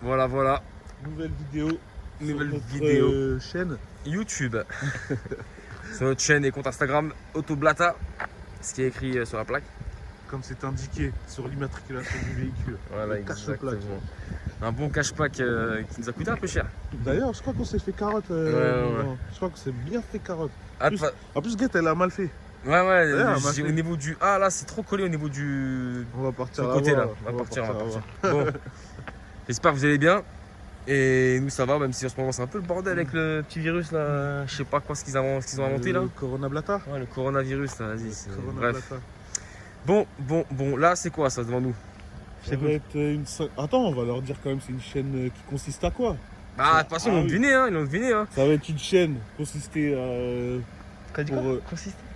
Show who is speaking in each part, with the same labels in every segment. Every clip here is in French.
Speaker 1: Voilà, voilà.
Speaker 2: Nouvelle vidéo.
Speaker 1: Nouvelle
Speaker 2: sur notre,
Speaker 1: vidéo.
Speaker 2: chaîne.
Speaker 1: YouTube. Sur notre chaîne et compte Instagram, Autoblata. Ce qui est écrit sur la plaque.
Speaker 2: Comme c'est indiqué sur l'immatriculation du véhicule.
Speaker 1: Voilà,
Speaker 2: Le cache-plaque.
Speaker 1: exactement. Un bon cache-plaque qui nous a coûté un peu cher.
Speaker 2: D'ailleurs, je crois qu'on s'est fait carotte.
Speaker 1: Ouais.
Speaker 2: Je crois qu'on s'est bien fait carotte.
Speaker 1: Ah,
Speaker 2: En plus, Guette, elle a mal fait.
Speaker 1: Ouais,
Speaker 2: D'ailleurs,
Speaker 1: au niveau du... Ah, là, c'est trop collé au niveau du...
Speaker 2: On va partir
Speaker 1: côté là. On va partir. Bon. J'espère que vous allez bien. Et nous, ça va, même si en ce moment, c'est un peu le bordel avec le petit virus là. Je sais pas quoi ce qu'ils ont inventé là.
Speaker 2: Le Coronablata.
Speaker 1: Ouais, le coronavirus là, vas-y. Bref.
Speaker 2: Blata.
Speaker 1: Bon, là, c'est quoi ça devant nous?
Speaker 2: Ça va être une... Attends, on va leur dire quand même, c'est une chaîne qui consiste à quoi?
Speaker 1: Bah, de toute façon, ils l'ont deviné, hein, hein.
Speaker 2: Ça va être une chaîne consistée à...
Speaker 1: T'as dit
Speaker 2: Pour,
Speaker 1: quoi?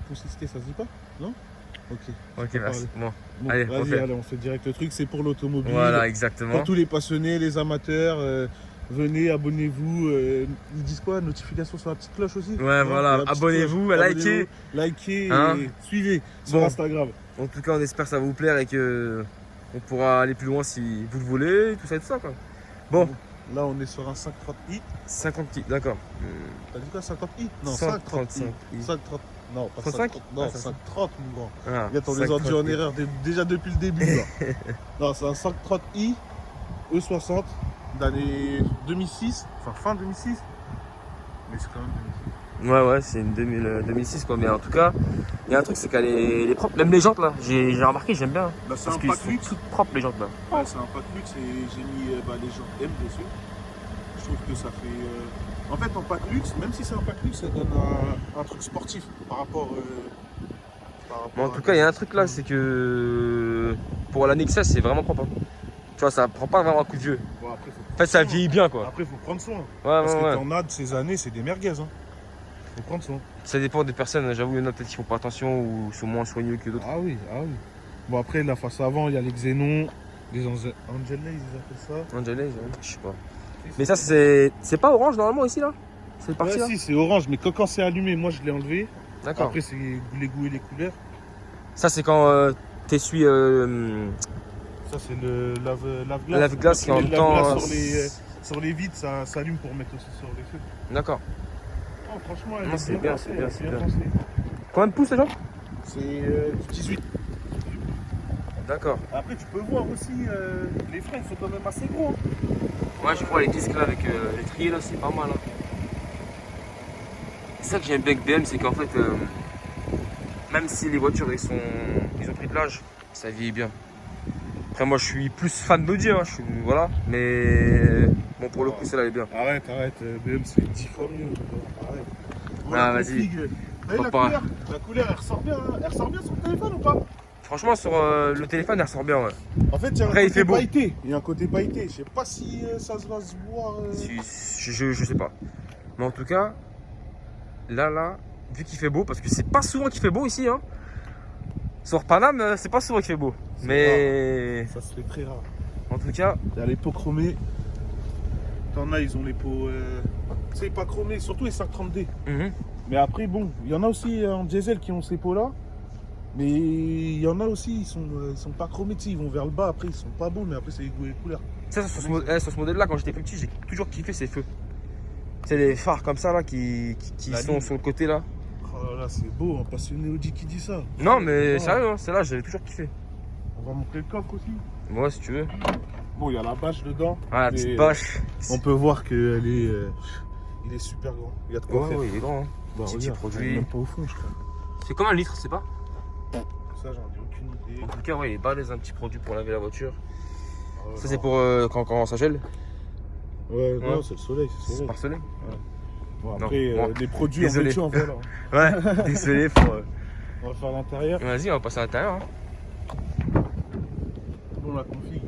Speaker 2: Consister, ça se dit pas? Non? Ok.
Speaker 1: Ok, merci. Bon,
Speaker 2: Bon,
Speaker 1: allez,
Speaker 2: allez, on fait direct le truc, c'est pour l'automobile.
Speaker 1: voilà, exactement.
Speaker 2: Pour tous les passionnés, les amateurs, venez, abonnez-vous. Ils disent quoi? Notification sur la petite cloche aussi?
Speaker 1: Ouais, voilà, abonnez-vous, likez.
Speaker 2: Likez
Speaker 1: Hein?
Speaker 2: et suivez sur Instagram.
Speaker 1: En tout cas, on espère que ça va vous plaire et que on pourra aller plus loin si vous le voulez, tout ça quoi. Bon.
Speaker 2: Là, on est sur un 530i.
Speaker 1: 50i, d'accord.
Speaker 2: T'as dit quoi, 50i? Non,
Speaker 1: 135i.
Speaker 2: 530. Non, pas
Speaker 1: 35?
Speaker 2: 530. Non, 530, mon grand.
Speaker 1: Ah,
Speaker 2: Regarde, on les a dit en erreur déjà depuis le début. Là. Non, c'est un 530i E60 d'année 2006, enfin fin 2006. Mais c'est quand même 2006.
Speaker 1: Ouais, c'est une 2006 quoi. Mais en tout cas, il y a un truc, c'est qu'elle est propre. Même les jantes là, j'ai remarqué, j'aime bien.
Speaker 2: Bah, c'est
Speaker 1: Parce
Speaker 2: un
Speaker 1: qu'ils
Speaker 2: pack
Speaker 1: sont
Speaker 2: luxe.
Speaker 1: toutes propres les jantes là.
Speaker 2: Ouais, c'est un pack luxe et j'ai mis les gens M dessus. Je trouve que ça fait. En fait, en pack luxe, même si c'est un pack luxe, ça donne un truc sportif par rapport.
Speaker 1: Mais en tout cas, il y a un truc là, c'est que pour la Nexus, c'est vraiment propre. Hein. Tu vois, ça prend pas vraiment un coup de vieux.
Speaker 2: Bon, après,
Speaker 1: en fait, ça vieillit bien quoi.
Speaker 2: Après, il faut prendre soin.
Speaker 1: Ouais,
Speaker 2: Parce que t'en as de ces années, c'est des merguez. Hein. Faut prendre soin.
Speaker 1: Ça dépend des personnes, j'avoue, il y en a peut-être qui font pas attention ou sont moins soigneux que d'autres.
Speaker 2: Ah oui. Bon, après, la face avant, il y a les Xénon, les Angelais, ils appellent ça.
Speaker 1: Angelais, je sais pas. Mais ça, c'est pas orange normalement ici là? C'est parti
Speaker 2: ouais,
Speaker 1: là?
Speaker 2: Si, c'est orange, mais quand c'est allumé, moi je l'ai enlevé.
Speaker 1: D'accord.
Speaker 2: Après, c'est les goûts et les couleurs.
Speaker 1: Ça, c'est quand t'essuies.
Speaker 2: Ça, c'est le lave-glace.
Speaker 1: Lave-glace qui en même temps.
Speaker 2: Sur les vitres, ça s'allume pour mettre aussi sur les feux.
Speaker 1: D'accord.
Speaker 2: Oh, franchement,
Speaker 1: c'est bien, c'est bien.
Speaker 2: pensé.
Speaker 1: Combien de pouces les gens?
Speaker 2: C'est 18.
Speaker 1: D'accord.
Speaker 2: Après, tu peux voir aussi, les freins sont quand même assez gros.
Speaker 1: Ouais, je vois les disques là avec les triers là, c'est pas mal. Hein. C'est ça que j'aime bien avec BM, c'est qu'en fait, même si les voitures ils ont pris de l'âge, ça vieillit bien. Après, moi je suis plus fan d'Audi, hein, voilà, mais bon, pour le coup, celle-là elle est bien.
Speaker 2: Arrête, BM c'est 10 fois mieux. Arrête.
Speaker 1: Ah, vas-y.
Speaker 2: La couleur, elle ressort bien. Hein. Elle ressort bien sur le téléphone ou pas?
Speaker 1: Franchement, sur le téléphone, elle ressort bien. Ouais.
Speaker 2: En fait, il y a un
Speaker 1: Après,
Speaker 2: côté pailleté. Il y a un côté pailleté. Je sais pas si ça va se voir.
Speaker 1: Je sais pas. Mais en tout cas, là, vu qu'il fait beau, parce que c'est pas souvent qu'il fait beau ici. Hein. Sur Paname, c'est pas souvent qu'il fait beau. Mais
Speaker 2: rare. Ça se fait très rare.
Speaker 1: En tout cas,
Speaker 2: il y a les pots chromés. T'en as, ils ont les pots. Tu sais, pas chromés, surtout les 530D. Mais après, bon, il y en a aussi en diesel qui ont ces pots-là. Mais il y en a aussi, ils sont pas chromés, ils vont vers le bas, après ils sont pas beaux, mais après c'est les goûts et les couleurs.
Speaker 1: Ça, sur ce modèle-là, quand j'étais plus petit, j'ai toujours kiffé ces feux. C'est les phares comme ça là qui sont sur le côté là.
Speaker 2: Oh là là, c'est beau, un passionné Audi qui dit ça.
Speaker 1: Non, mais sérieux, hein, celle-là, j'avais toujours kiffé.
Speaker 2: On va montrer le coffre aussi.
Speaker 1: Ouais, si tu veux.
Speaker 2: Bon, il y a la bâche dedans.
Speaker 1: Ah, la petite bâche.
Speaker 2: On peut voir qu'il est super grand. Il y a de quoi faire.
Speaker 1: Ouais, il est grand. Hein.
Speaker 2: Bah,
Speaker 1: petit produit.
Speaker 2: Même pas au fond, je crois.
Speaker 1: C'est comme un litre, c'est pas?
Speaker 2: Ça, j'en ai aucune idée.
Speaker 1: En tout cas, ouais, il est balèze, un petit produit pour laver la voiture. Ça,
Speaker 2: non.
Speaker 1: c'est pour quand ça gèle.
Speaker 2: Ouais, non, c'est le soleil.
Speaker 1: C'est par soleil.
Speaker 2: Ouais. Bon, après,
Speaker 1: non,
Speaker 2: les produits
Speaker 1: désolé.
Speaker 2: en voiture, en voilà.
Speaker 1: Ouais, désolé pour.
Speaker 2: On va faire l'intérieur.
Speaker 1: Vas-y, on va passer à l'intérieur. Hein.
Speaker 2: Bon, la config.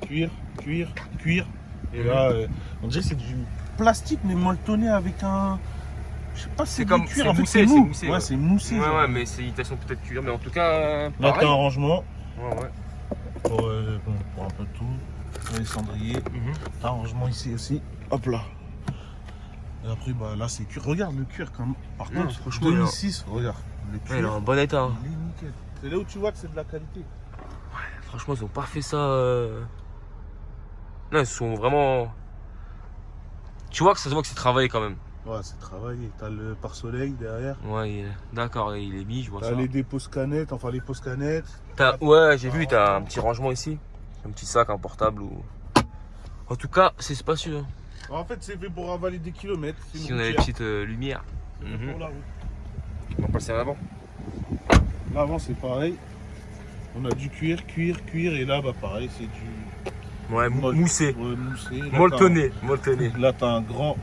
Speaker 2: Cuir. Et là, on dirait que c'est du plastique, mais molletonné avec un. Je sais pas si
Speaker 1: c'est comme
Speaker 2: cuir,
Speaker 1: c'est
Speaker 2: en fait,
Speaker 1: moussé,
Speaker 2: c'est mou.
Speaker 1: moussé.
Speaker 2: Ouais, c'est moussé.
Speaker 1: Ouais, mais c'est imitation peut-être cuir, mais en tout cas.
Speaker 2: Là, t'as un rangement.
Speaker 1: Ouais.
Speaker 2: Pour un peu de tout. Les cendriers. T'as un rangement ici aussi. Hop là. Et après, bah là, c'est cuir. Regarde le cuir, comme. Par contre,
Speaker 1: franchement,
Speaker 2: 2006, regarde. Le cuir.
Speaker 1: Il est en bon état. Hein.
Speaker 2: Il est nickel. C'est là où tu vois que c'est de la qualité.
Speaker 1: Franchement, ils ont pas fait ça. Non, ils sont vraiment. Tu vois que ça se voit que c'est travaillé quand même.
Speaker 2: Ouais, c'est travaillé. T'as le pare-soleil derrière.
Speaker 1: Ouais, d'accord, il est mis, je vois
Speaker 2: T'as
Speaker 1: ça.
Speaker 2: les dépôts canettes, enfin les poses canettes.
Speaker 1: Ouais, j'ai vu, t'as un petit rangement ici. Un petit sac, un portable ou. En tout cas, c'est spacieux. Hein.
Speaker 2: En fait, c'est fait pour avaler des kilomètres.
Speaker 1: Si on a les petites lumières.
Speaker 2: C'est fait pour la route.
Speaker 1: On va passer à l'avant.
Speaker 2: L'avant, c'est pareil. On a du cuir, et là, bah pareil, c'est du.
Speaker 1: Ouais, moussé.
Speaker 2: Ouais, moussé.
Speaker 1: Molletonné.
Speaker 2: Là, t'as un grand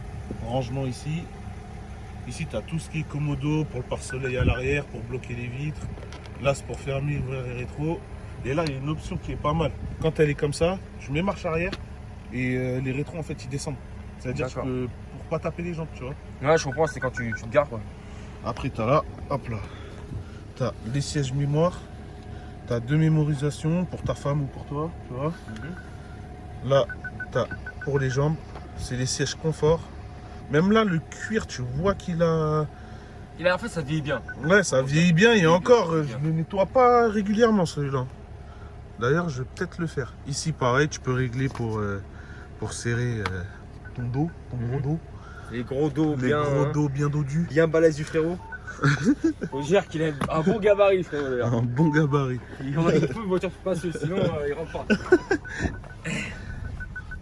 Speaker 2: rangement ici. Ici, t'as tout ce qui est commodo pour le pare-soleil à l'arrière, pour bloquer les vitres. Là, c'est pour fermer et ouvrir les rétros. Et là, il y a une option qui est pas mal. Quand elle est comme ça, je mets marche arrière et les rétros, en fait, ils descendent. C'est-à-dire que pour pas taper les jambes, tu vois.
Speaker 1: Ouais, je comprends, c'est quand tu te gares, quoi.
Speaker 2: Après, t'as là, hop là. T'as les sièges mémoire. T'as 2 mémorisations pour ta femme ou pour toi, tu vois. Là, t'as pour les jambes, c'est les sièges confort. Même là, le cuir, tu vois qu'il a...
Speaker 1: En fait, ça vieillit bien.
Speaker 2: Ouais, ça vieillit bien et encore, je ne le nettoie pas régulièrement celui-là. D'ailleurs, je vais peut-être le faire. Ici, pareil, tu peux régler pour serrer ton dos, ton gros dos.
Speaker 1: Les gros dos
Speaker 2: Les
Speaker 1: bien.
Speaker 2: gros dos bien dodus.
Speaker 1: Bien balèze du frérot. Faut dire qu'il a un bon gabarit, frérot, d'ailleurs.
Speaker 2: Un bon gabarit.
Speaker 1: Il faut une voiture spacieuse, sinon il rentre pas.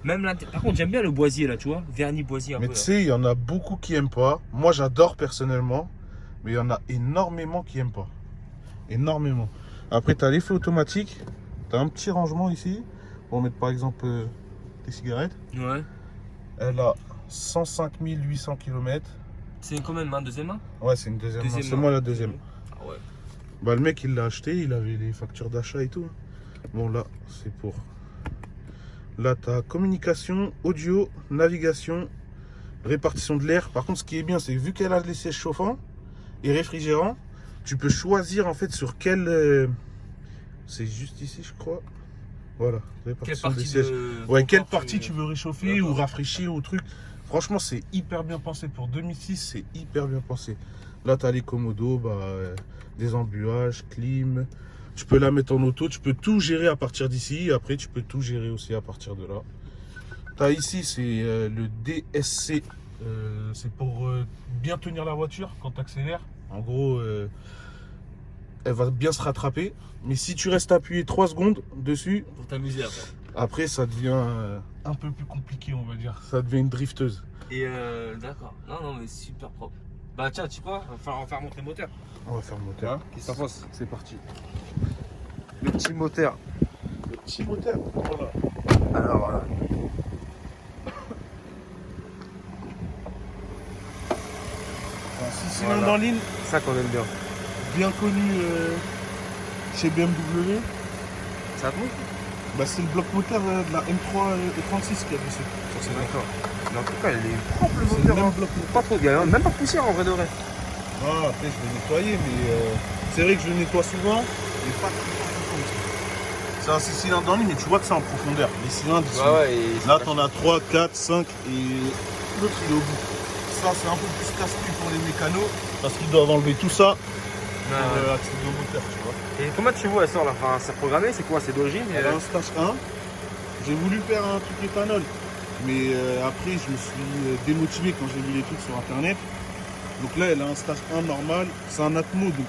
Speaker 1: Même là, par contre, j'aime bien le boisier là, tu vois, vernis boisier un
Speaker 2: Mais
Speaker 1: peu.
Speaker 2: tu sais, il y en a beaucoup qui aiment pas. Moi, j'adore personnellement, mais il y en a énormément qui aiment pas. Énormément. Après, tu as l'effet automatique. Tu as un petit rangement ici pour mettre par exemple tes cigarettes.
Speaker 1: Ouais.
Speaker 2: Elle a 105 800 km.
Speaker 1: C'est combien de main? Deuxième main?
Speaker 2: Ouais, c'est une deuxième main. C'est
Speaker 1: main.
Speaker 2: moi la deuxième.
Speaker 1: Ah ouais.
Speaker 2: Bah, le mec, il l'a acheté, il avait les factures d'achat et tout. Bon, là, c'est pour. Là, tu as communication, audio, navigation, répartition de l'air. Par contre, ce qui est bien, c'est que vu qu'elle a les sièges chauffants et réfrigérants, tu peux choisir en fait sur quel. C'est juste ici, je crois. Voilà, répartition des sièges. Ouais, quelle partie tu veux réchauffer ou rafraîchir ou truc. Franchement, c'est hyper bien pensé. Pour 2006, c'est hyper bien pensé. Là, tu as les commodos, des embuages, clim. Tu peux la mettre en auto. Tu peux tout gérer à partir d'ici. Après, tu peux tout gérer aussi à partir de là. Tu as ici, c'est le DSC. C'est pour bien tenir la voiture quand tu accélères. En gros, elle va bien se rattraper. Mais si tu restes appuyé 3 secondes dessus,
Speaker 1: Pour t'amuser
Speaker 2: après, ça devient un peu plus compliqué, on va dire. Ça devient une drifteuse.
Speaker 1: Et d'accord. Non, mais super propre. Bah tiens, tu crois, on va faire monter le moteur.
Speaker 2: On va faire le moteur.
Speaker 1: Hein, qu'est-ce que t'en penses?
Speaker 2: C'est parti.
Speaker 1: Le petit moteur.
Speaker 2: Le petit moteur. Voilà.
Speaker 1: Alors voilà.
Speaker 2: Un 6 cylindres en ligne,
Speaker 1: C'est ça qu'on aime bien.
Speaker 2: bien connu chez BMW.
Speaker 1: Ça te montre?
Speaker 2: C'est le bloc moteur de la M3 et 36 qu'il y a dessus. Sur ces
Speaker 1: D'accord. Mais en tout cas, il est propre le
Speaker 2: C'est le
Speaker 1: moteur.
Speaker 2: même
Speaker 1: Hein.
Speaker 2: bloc moteur.
Speaker 1: Pas trop, il y a même pas de poussière en vrai de vrai.
Speaker 2: Ah, après, je vais nettoyer, mais c'est vrai que je le nettoie souvent. Mais pas tout le temps. C'est un 6 cylindres en ligne, mais tu vois que c'est en profondeur. Les cylindres, ils sont...
Speaker 1: Et
Speaker 2: Là, t'en as 3, 4, 5 et l'autre, il est au bout. Ça, c'est un peu plus casse-pied pour les mécanos parce qu'ils doivent enlever tout ça pour accéder au moteur, tu vois.
Speaker 1: Et combien de chevaux elle sort là? Enfin, c'est programmé, c'est quoi? C'est d'origine?
Speaker 2: Elle a un stage 1. J'ai voulu faire un truc éthanol, mais après, je me suis démotivé quand j'ai vu les trucs sur internet. Donc là, elle a un stage 1 normal. C'est un Atmo, donc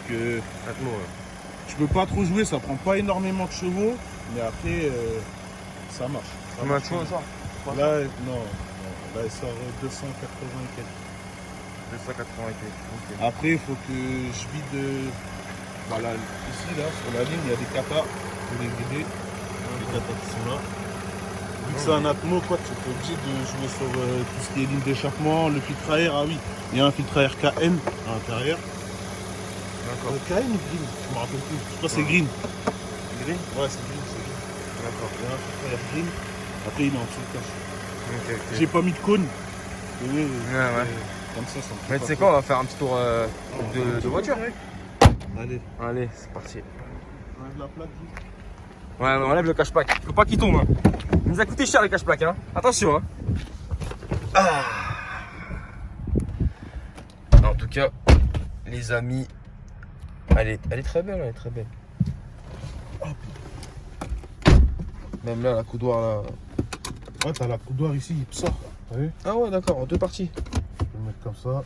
Speaker 2: tu peux pas trop jouer, ça prend pas énormément de chevaux, mais après, ça marche.
Speaker 1: Combien de chevaux elle sort?
Speaker 2: Là, non, là, elle sort 280 et quelques.
Speaker 1: 280 et quelques.
Speaker 2: Après, il faut que je vide. Voilà, ici, là, sur la ligne, il y a des katas. Faut les vider. Les katas qui sont là. Vu que c'est un Atmo, quoi, tu es obligé de jouer sur tout ce qui est ligne d'échappement, le filtre à air. Ah oui, il y a un filtre à air KM à l'intérieur.
Speaker 1: D'accord.
Speaker 2: KM ou Green? Je me rappelle plus. Je crois que c'est Green.
Speaker 1: Green?
Speaker 2: Ouais, c'est Green, c'est Green.
Speaker 1: D'accord.
Speaker 2: Il y a un filtre à air Green. Après, il est en dessous de cache.
Speaker 1: Ok.
Speaker 2: J'ai pas mis de cône. Et oui,
Speaker 1: Ouais.
Speaker 2: comme ça me fait
Speaker 1: Mais
Speaker 2: pas
Speaker 1: tu sais
Speaker 2: peur.
Speaker 1: quoi, on va faire un petit tour de voiture.
Speaker 2: Allez,
Speaker 1: Allez, c'est parti.
Speaker 2: on enlève la plaque juste.
Speaker 1: Ouais, on enlève le cache-pack. Faut pas qu'il tombe. Hein. Il nous a coûté cher le cache-pack. Hein. Attention. Hein. En tout cas, les amis, elle est très belle. Elle est très belle. Même là, la coudoir là.
Speaker 2: Ouais, t'as la coudoir ici, il sort. T'as vu?
Speaker 1: Ah ouais, d'accord, en deux parties.
Speaker 2: Tu peux le mettre comme ça.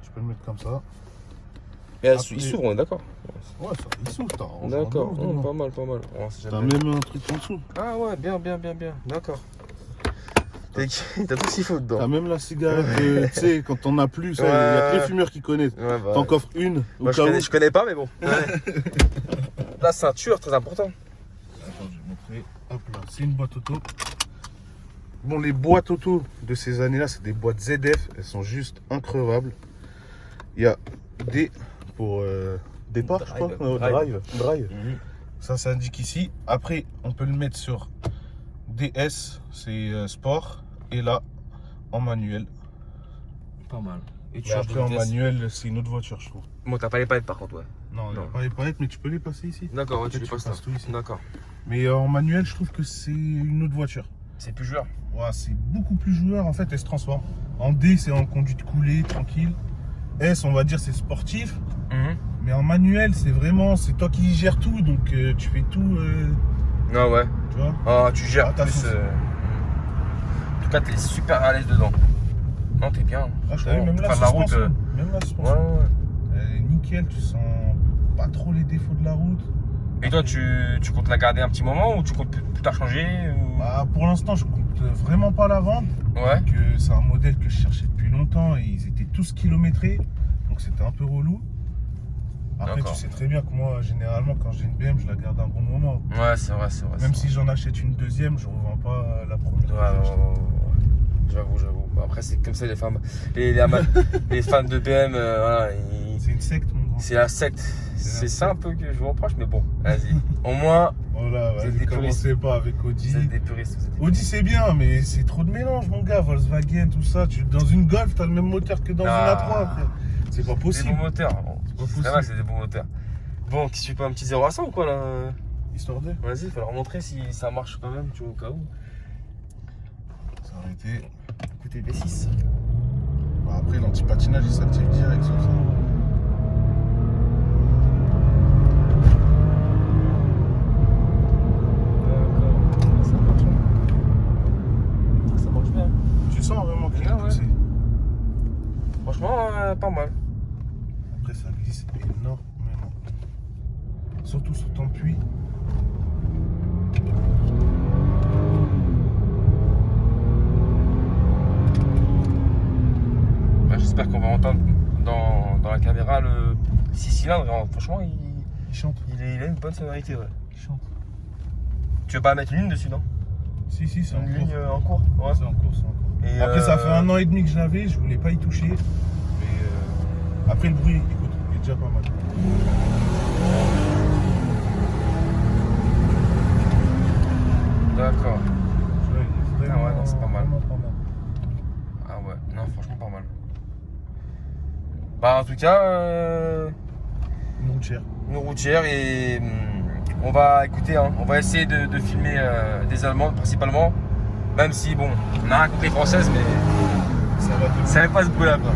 Speaker 2: Tu peux le mettre comme ça.
Speaker 1: Et
Speaker 2: Après-
Speaker 1: il s'ouvre, on est d'accord.
Speaker 2: Ouais, ça, il s'ouvre, t'as rangé en
Speaker 1: D'accord,
Speaker 2: haut, dedans.
Speaker 1: pas mal, pas mal. Ouais, c'est
Speaker 2: T'as
Speaker 1: jamais-
Speaker 2: même un truc en dessous.
Speaker 1: Ah ouais, bien, d'accord. T'as tout ce qu'il faut dedans.
Speaker 2: T'as même la cigarette, tu sais, quand t'en as plus, il y a
Speaker 1: Ouais.
Speaker 2: que les fumeurs qui connaissent.
Speaker 1: Ouais, bah,
Speaker 2: T'en coffres une, au
Speaker 1: moi,
Speaker 2: cas où.
Speaker 1: je connais pas, mais bon. Ouais. La ceinture, très important.
Speaker 2: Attends, je vais montrer. Hop là, c'est une boîte auto. Bon, les boîtes auto de ces années-là, c'est des boîtes ZF. Elles sont juste increvables. Il y a des pour départ, je crois. Drive. Ça s'indique ici. Après, on peut le mettre sur DS, c'est sport. Et là, en manuel.
Speaker 1: Pas mal. Et
Speaker 2: Mais après, en manuel, c'est une autre voiture, je trouve.
Speaker 1: Bon, t'as pas les palettes par contre, ouais.
Speaker 2: Non, il n'y a
Speaker 1: Non.
Speaker 2: pas les palettes, mais tu peux les passer ici.
Speaker 1: D'accord, ouais, tu
Speaker 2: Peut-être
Speaker 1: les passes
Speaker 2: passes tout ici.
Speaker 1: D'accord.
Speaker 2: Mais en manuel, je trouve que c'est une autre voiture.
Speaker 1: C'est plus joueur.
Speaker 2: Ouais, c'est beaucoup plus joueur, en fait, elle se transforme. En D, c'est en conduite coulée, tranquille. S, on va dire, c'est sportif. Mais en manuel, c'est vraiment, c'est toi qui gères tout, donc tu fais tout,
Speaker 1: Ah ouais.
Speaker 2: tu vois.
Speaker 1: Ah, tu gères
Speaker 2: Attention.
Speaker 1: plus. En tout cas, t'es super à l'aise dedans. Non, t'es bien.
Speaker 2: Ah, je t'avais même la
Speaker 1: Faire de la route.
Speaker 2: suspension. Même la
Speaker 1: Ouais,
Speaker 2: suspension.
Speaker 1: ouais.
Speaker 2: Elle est nickel, tu sens pas trop les défauts de la route.
Speaker 1: Et toi, tu comptes la garder un petit moment ou tu comptes plus tard changer ou...
Speaker 2: Bah, pour l'instant, je compte vraiment pas la vendre.
Speaker 1: Ouais.
Speaker 2: Que c'est un modèle que je cherchais depuis longtemps et ils étaient tous kilométrés. Donc c'était un peu relou. Après,
Speaker 1: D'accord.
Speaker 2: tu sais très bien que moi, généralement, quand j'ai une BM, je la garde un bon moment.
Speaker 1: Ouais, c'est vrai, c'est vrai.
Speaker 2: Même
Speaker 1: c'est
Speaker 2: si j'en achète une deuxième, je revends pas la première.
Speaker 1: vrai.
Speaker 2: que j'ai achetée.
Speaker 1: J'avoue. Bon, après, c'est comme ça les femmes. Les fans de BM, voilà,
Speaker 2: C'est une secte, mon grand.
Speaker 1: c'est la secte. C'est
Speaker 2: la
Speaker 1: ça un peu que je vous reproche, mais bon, vas-y. Au moins,
Speaker 2: Voilà,
Speaker 1: Vous êtes
Speaker 2: vas-y,
Speaker 1: des
Speaker 2: commencez pas avec Audi.
Speaker 1: vous êtes des puristes. Vous êtes des
Speaker 2: Audi, c'est bien, mais c'est trop de mélange, mon gars. Volkswagen, tout ça. Dans une Golf, t'as le même moteur que dans une
Speaker 1: Ah.
Speaker 2: A3, frère. C'est pas
Speaker 1: Des
Speaker 2: possible.
Speaker 1: bons moteurs. Bon,
Speaker 2: pas
Speaker 1: c'est
Speaker 2: possible.
Speaker 1: vrai que c'est des bons moteurs. Bon, qui suit pas un petit 0 à 100 ou quoi là?
Speaker 2: Histoire de.
Speaker 1: Vas-y, il va leur montrer si ça marche quand même, tu vois, au cas où.
Speaker 2: Ça aurait été.
Speaker 1: Écoutez, V6.
Speaker 2: Bah, après, l'anti-patinage, il s'active direct sur ça.
Speaker 1: D'accord, ça marche. Ça marche bien.
Speaker 2: Tu sens vraiment qu'il est
Speaker 1: Ah ouais.
Speaker 2: poussé.
Speaker 1: Franchement, pas mal.
Speaker 2: Après, ça glisse énormément. Surtout sur ton puits.
Speaker 1: Bah, j'espère qu'on va entendre dans la caméra le 6 cylindres. Alors, franchement,
Speaker 2: Il chante.
Speaker 1: il a une bonne sonorité. Ouais.
Speaker 2: Il chante.
Speaker 1: Tu veux pas mettre une ligne dessus, non?
Speaker 2: Si, c'est en
Speaker 1: Une
Speaker 2: cours.
Speaker 1: ligne en cours. Ouais.
Speaker 2: C'est en cours, c'est en cours.
Speaker 1: Et,
Speaker 2: Après, ça fait 1 an et demi que je l'avais, je voulais pas y toucher. Mais après, le bruit, écoute, il est déjà pas mal.
Speaker 1: D'accord.
Speaker 2: Tu vois, il est
Speaker 1: Ah ouais, non, c'est pas mal.
Speaker 2: vraiment pas mal.
Speaker 1: Ah ouais, non, franchement, pas mal. Bah, en tout cas,
Speaker 2: Une routière.
Speaker 1: une routière et on va écouter, hein, on va essayer de filmer des Allemandes principalement. Même si, bon, on a rien compris française, mais
Speaker 2: Ça va te
Speaker 1: ça n'avait pas ce bruit-là, quoi.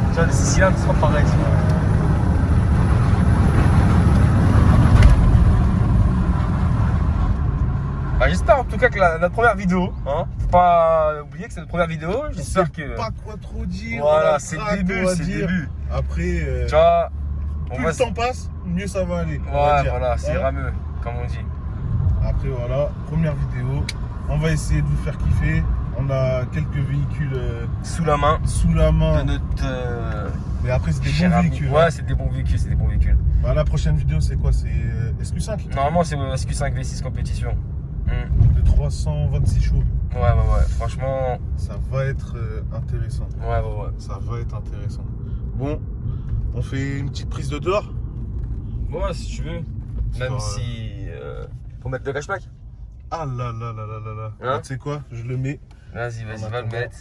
Speaker 1: Tu vois, les Siciliens, c'est pas pareil. Bah, j'espère en tout cas que notre première vidéo, hein, faut pas oublier que c'est notre première vidéo. J'espère que.
Speaker 2: pas quoi trop dire. on
Speaker 1: Voilà,
Speaker 2: a
Speaker 1: c'est
Speaker 2: crack,
Speaker 1: le début,
Speaker 2: on va
Speaker 1: c'est le
Speaker 2: dire.
Speaker 1: début.
Speaker 2: Après,
Speaker 1: Tu vois, on
Speaker 2: plus
Speaker 1: va.
Speaker 2: le temps passe, mieux ça va aller. on va
Speaker 1: Ouais,
Speaker 2: dire.
Speaker 1: voilà, c'est
Speaker 2: Hein.
Speaker 1: rameux, comme on dit.
Speaker 2: Après, voilà, première vidéo. On va essayer de vous faire kiffer. On a quelques véhicules
Speaker 1: Sous la main
Speaker 2: sous la
Speaker 1: de
Speaker 2: main.
Speaker 1: notre.
Speaker 2: Mais après, c'est des
Speaker 1: cher
Speaker 2: bons
Speaker 1: ami.
Speaker 2: véhicules.
Speaker 1: Ouais,
Speaker 2: hein.
Speaker 1: c'est des bons véhicules, c'est des bons véhicules.
Speaker 2: Bah, la prochaine vidéo, c'est quoi? C'est SQ5
Speaker 1: Normalement, c'est le SQ5 V6 compétition.
Speaker 2: de 326 chevaux.
Speaker 1: Ouais, franchement,
Speaker 2: Ça va être intéressant.
Speaker 1: ouais.
Speaker 2: Ça va être intéressant. Bon, on fait une petite prise de dehors.
Speaker 1: Ouais, si tu veux. Même
Speaker 2: Sur,
Speaker 1: si. Faut mettre le cashback.
Speaker 2: Ah là là là là là là.
Speaker 1: Hein?
Speaker 2: Tu sais quoi? Je le mets.
Speaker 1: Vas-y,
Speaker 2: En
Speaker 1: va le
Speaker 2: attendant.
Speaker 1: mettre.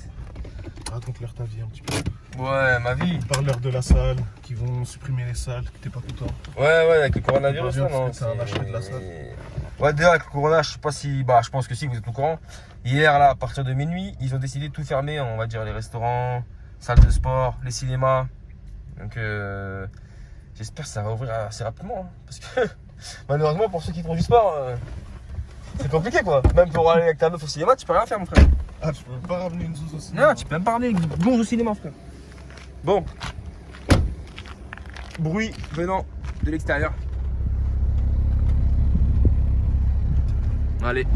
Speaker 2: Raconte-leur ta vie un petit peu.
Speaker 1: Ouais, ma vie.
Speaker 2: Parle-leur de la salle, qui vont supprimer les salles, que t'es pas content.
Speaker 1: Ouais, avec le coronavirus,
Speaker 2: Pas bien,
Speaker 1: là, non.
Speaker 2: parce que t'as un achat de la salle.
Speaker 1: Ouais, d'ailleurs, avec le corona, je sais pas si. Bah, je pense que si, vous êtes au courant. Hier, là, à partir de minuit, ils ont décidé de tout fermer, on va dire, les restaurants, salles de sport, les cinémas. Donc, j'espère que ça va ouvrir assez rapidement. Hein, parce que, malheureusement, pour ceux qui font du sport, C'est compliqué quoi. Même pour aller avec ta meuf au cinéma, tu peux rien faire, mon frère.
Speaker 2: Ah, tu peux pas ramener une zouze au cinéma.
Speaker 1: Non, tu peux même pas ramener une gonze au cinéma, frère. Bon. Bruit venant de l'extérieur. Allez.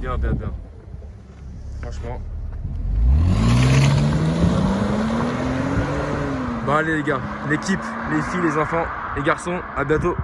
Speaker 1: Bien, bien, bien. Franchement. Bon allez les gars, l'équipe, les filles, les enfants, les garçons, à bientôt.